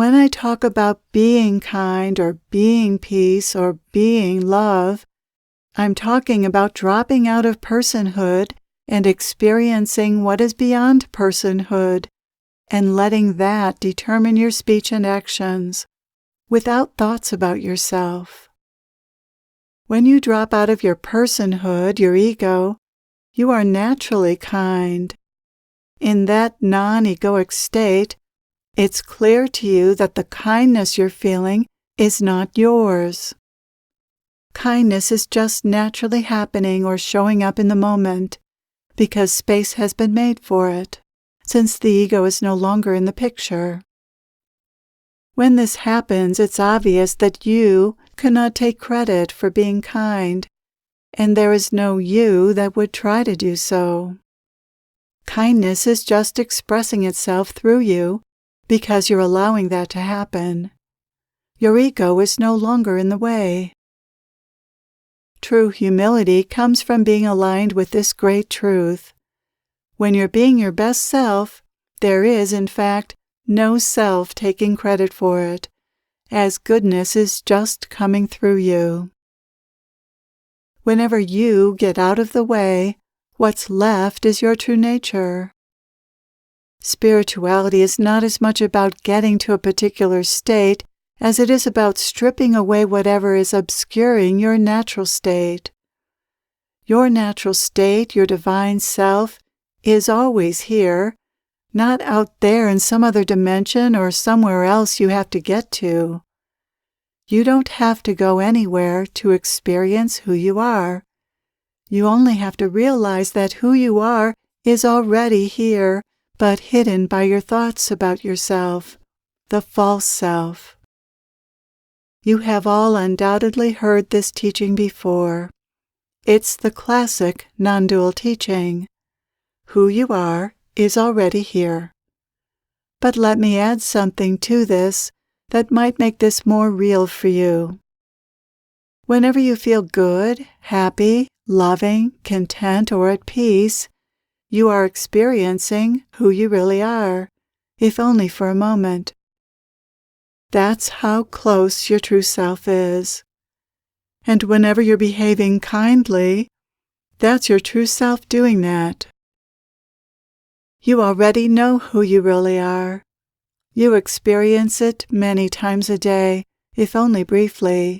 When I talk about being kind or being peace or being love, I'm talking about dropping out of personhood and experiencing what is beyond personhood and letting that determine your speech and actions without thoughts about yourself. When you drop out of your personhood, your ego, you are naturally kind. In that non-egoic state, it's clear to you that the kindness you're feeling is not yours. Kindness is just naturally happening or showing up in the moment because space has been made for it, since the ego is no longer in the picture. When this happens, it's obvious that you cannot take credit for being kind, and there is no you that would try to do so. Kindness is just expressing itself through you because you're allowing that to happen. Your ego is no longer in the way. True humility comes from being aligned with this great truth. When you're being your best self, there is, in fact, no self taking credit for it, as goodness is just coming through you. Whenever you get out of the way, what's left is your true nature. Spirituality is not as much about getting to a particular state as it is about stripping away whatever is obscuring your natural state. Your natural state, your divine self, is always here, not out there in some other dimension or somewhere else you have to get to. You don't have to go anywhere to experience who you are. You only have to realize that who you are is already here, but hidden by your thoughts about yourself, the false self. You have all undoubtedly heard this teaching before. It's the classic nondual teaching. Who you are is already here. But let me add something to this that might make this more real for you. Whenever you feel good, happy, loving, content, or at peace, you are experiencing who you really are, if only for a moment. That's how close your true self is. And whenever you're behaving kindly, that's your true self doing that. You already know who you really are. You experience it many times a day, if only briefly.